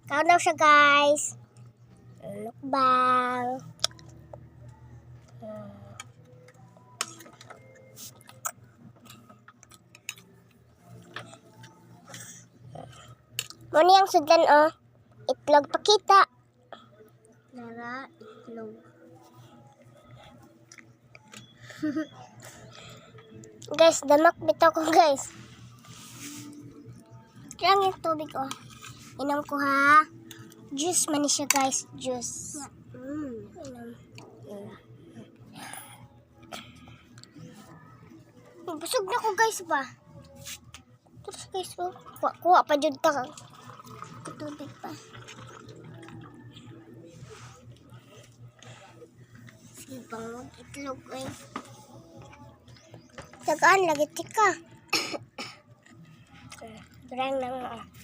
Countdown siya, guys. Mukbang. Muna yung sudlan, oh. Itlog pakita. Lara, itlog. Guys, damak bitaw ko, guys. Kaya yung tubig, oh. Inom ko, ha. Juice man siya, guys. Juice. Inom. Busog na ko, guys, ba? Terus, guys, oh. Kuha pa dyan ta. Tubig pa. Sige, bang itlog, eh. Tagaan, lagi tika. Berang na nga.